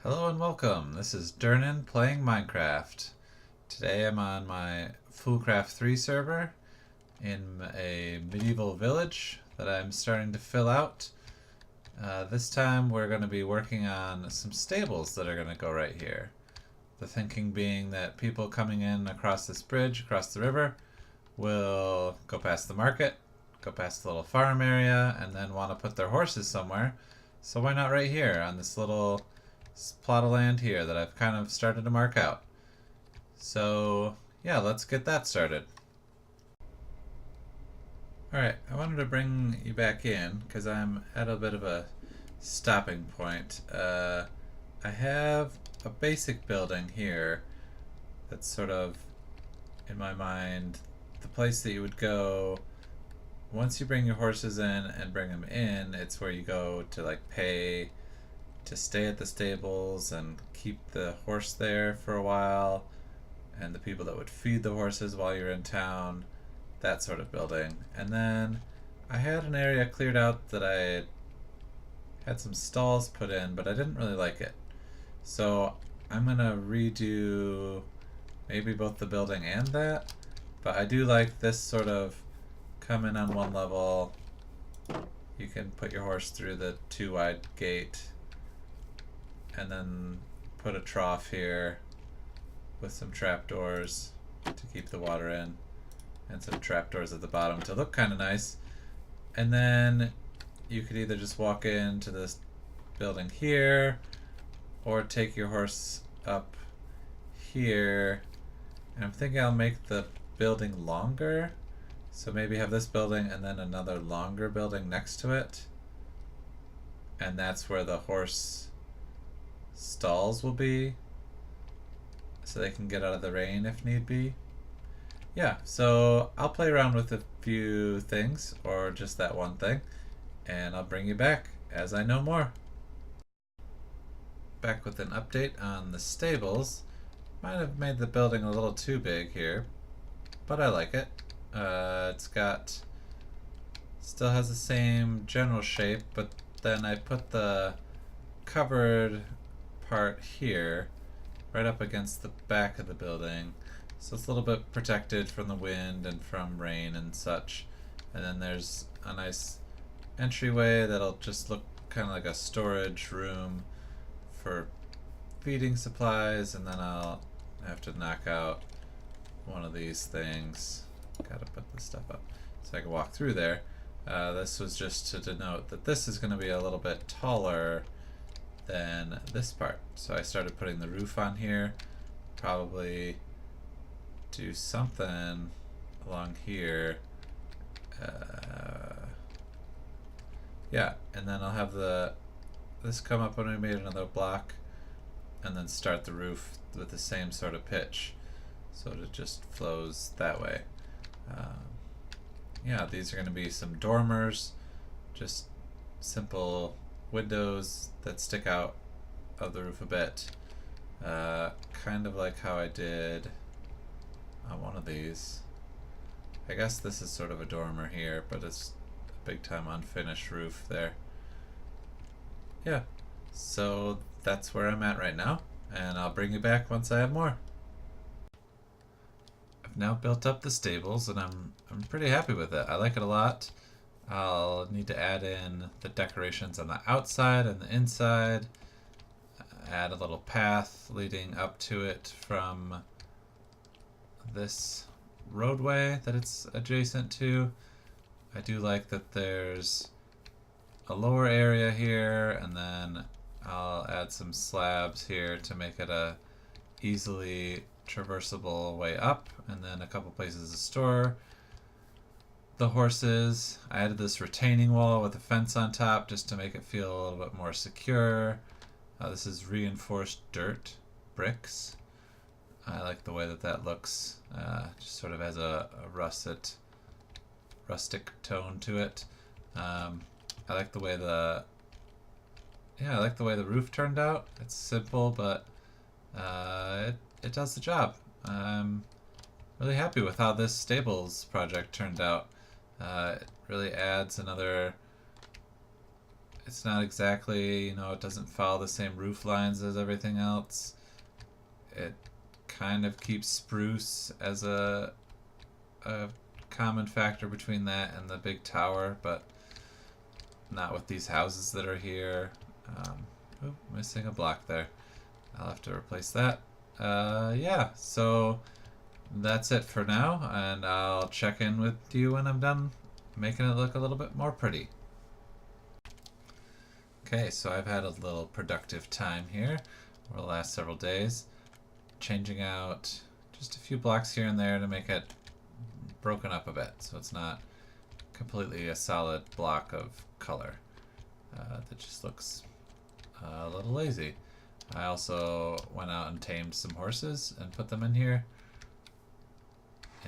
Hello and welcome. This is Dirnan playing Minecraft. Today I'm on my Foolcraft 3 server in a medieval village that I'm starting to fill out. This time we're going to be working on some stables that are going to go right here. The thinking being that people coming in across this bridge, across the river, will go past the market, go past the little farm area, and then want to put their horses somewhere. So why not right here on this little plot of land here that I've kind of started to mark out. So yeah, let's get that started. Alright, I wanted to bring you back in because I'm at a bit of a stopping point. I have a basic building here that's sort of, in my mind, the place that you would go once you bring your horses in and bring them in. It's where you go to like pay to stay at the stables and keep the horse there for a while, and the people that would feed the horses while you're in town, that sort of building. And then I had an area cleared out that I had some stalls put in, but I didn't really like it. So I'm gonna redo maybe both the building and that, but I do like this sort of come in on one level. You can put your horse through the 2 wide gate and then put a trough here with some trapdoors to keep the water in, and some trapdoors at the bottom to look kind of nice. And then you could either just walk into this building here or take your horse up here. And I'm thinking I'll make the building longer, so maybe have this building and then another longer building next to it, and that's where the horse stalls will be, so they can get out of the rain if need be. Yeah, so I'll play around with a few things, or just that one thing, and I'll bring you back as I know more. Back with an update on the stables. Might have made the building a little too big here, but I like it. It's got, still has the same general shape, but then I put the covered part here right up against the back of the building, so it's a little bit protected from the wind and from rain and such. And then there's a nice entryway that'll just look kind of like a storage room for feeding supplies, and then I'll have to knock out one of these things. Gotta put this stuff up so I can walk through there. This was just to denote that this is going to be a little bit taller than this part. So I started putting the roof on here. Probably do something along here. Yeah, and then I'll have this come up when we made another block, and then start the roof with the same sort of pitch, so it just flows that way. Yeah, these are going to be some dormers, just simple windows that stick out of the roof a bit, kind of like how I did on one of these. I guess this is sort of a dormer here, but it's a big time unfinished roof there. Yeah, so that's where I'm at right now, and I'll bring you back once I have more. I've now built up the stables, and I'm pretty happy with it. I like it a lot. I'll need to add in the decorations on the outside and the inside, add a little path leading up to it from this roadway that it's adjacent to. I do like that there's a lower area here, and then I'll add some slabs here to make it a easily traversable way up, and then a couple places to store the horses. I added this retaining wall with a fence on top just to make it feel a little bit more secure. This is reinforced dirt bricks. I like the way that looks. Just sort of has a rustic tone to it. I like the way the roof turned out. It's simple, but it does the job. I'm really happy with how this stables project turned out. It really adds another It's not exactly, it doesn't follow the same roof lines as everything else. It kind of keeps spruce as a common factor between that and the big tower, but not with these houses that are here. Missing a block there. I'll have to replace that. Yeah, so that's it for now, and I'll check in with you when I'm done making it look a little bit more pretty. Okay, so I've had a little productive time here over the last several days, changing out just a few blocks here and there to make it broken up a bit, so it's not completely a solid block of color that just looks a little lazy. I also went out and tamed some horses and put them in here,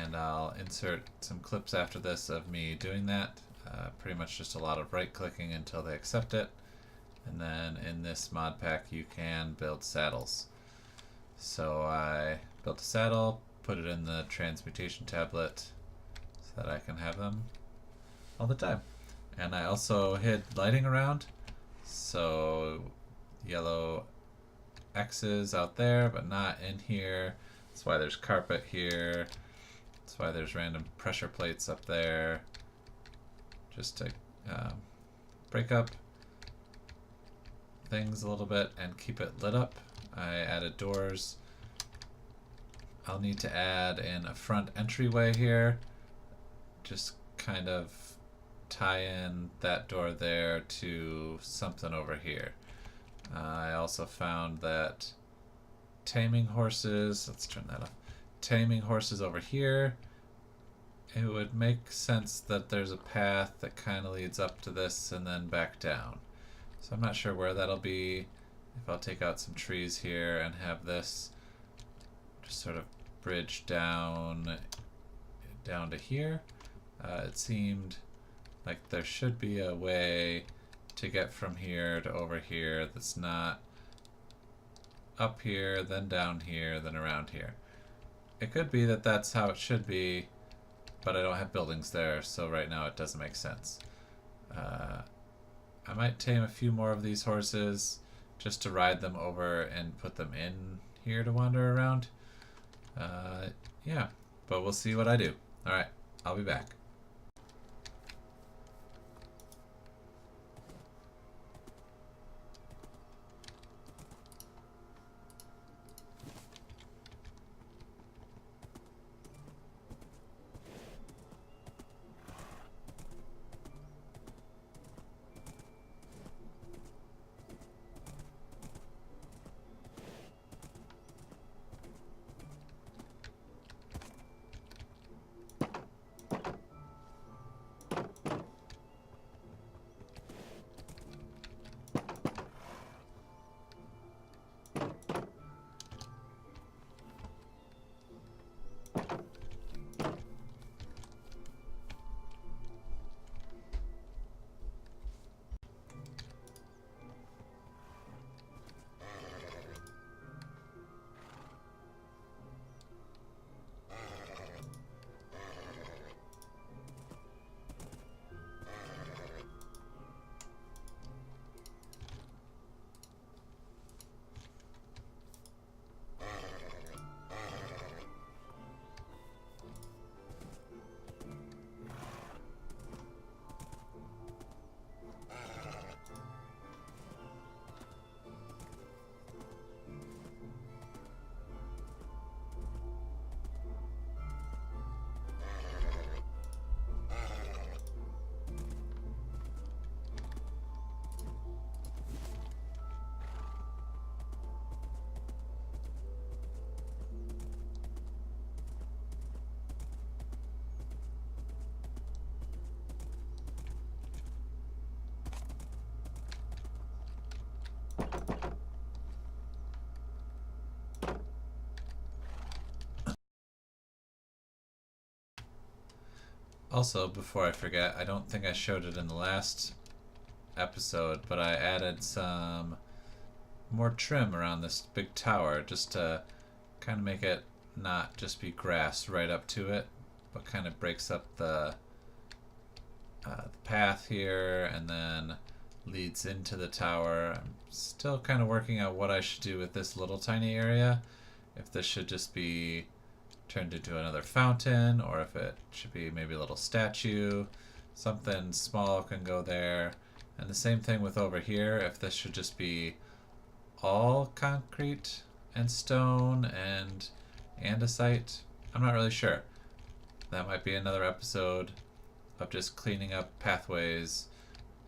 and I'll insert some clips after this of me doing that. Pretty much just a lot of right clicking until they accept it, and then in this mod pack you can build saddles. So I built a saddle, put it in the transmutation tablet so that I can have them all the time. And I also hid lighting around, so yellow X's out there but not in here. That's why there's carpet here. That's why there's random pressure plates up there, just to break up things a little bit and keep it lit up. I added doors. I'll need to add in a front entryway here, just kind of tie in that door there to something over here. I also found that taming horses, let's turn that off, taming horses over here, it would make sense that there's a path that kind of leads up to this and then back down. So I'm not sure where that'll be. If I'll take out some trees here and have this just sort of bridge down to here. It seemed like there should be a way to get from here to over here that's not up here, then down here, then around here. It could be that that's how it should be, but I don't have buildings there, so right now it doesn't make sense. I might tame a few more of these horses just to ride them over and put them in here to wander around. Yeah, but we'll see what I do. Alright, I'll be back. Also, before I forget, I don't think I showed it in the last episode, but I added some more trim around this big tower just to kind of make it not just be grass right up to it, but kind of breaks up the path here, and then leads into the tower. I'm still kind of working out what I should do with this little tiny area. If this should just be turned into another fountain, or if it should be maybe a little statue. Something small can go there. And the same thing with over here, if this should just be all concrete and stone and andesite. I'm not really sure. That might be another episode of just cleaning up pathways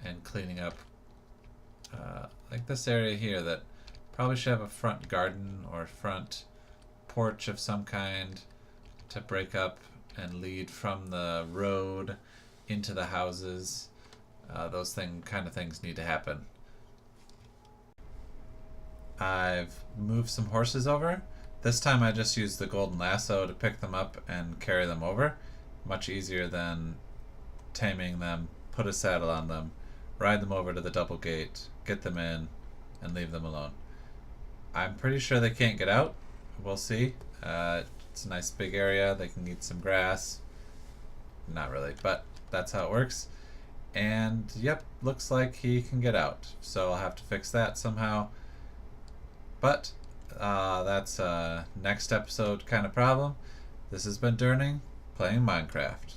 and cleaning up like this area here that probably should have a front garden or front porch of some kind to break up and lead from the road into the houses. Those kind of things need to happen. I've moved some horses over. This time I just used the golden lasso to pick them up and carry them over. Much easier than taming them, put a saddle on them, ride them over to the double gate, get them in, and leave them alone. I'm pretty sure they can't get out. We'll see. It's a nice big area. They can eat some grass. Not really, but that's how it works. And yep, looks like he can get out. So I'll have to fix that somehow. But that's a next episode kind of problem. This has been Dirnan playing Minecraft.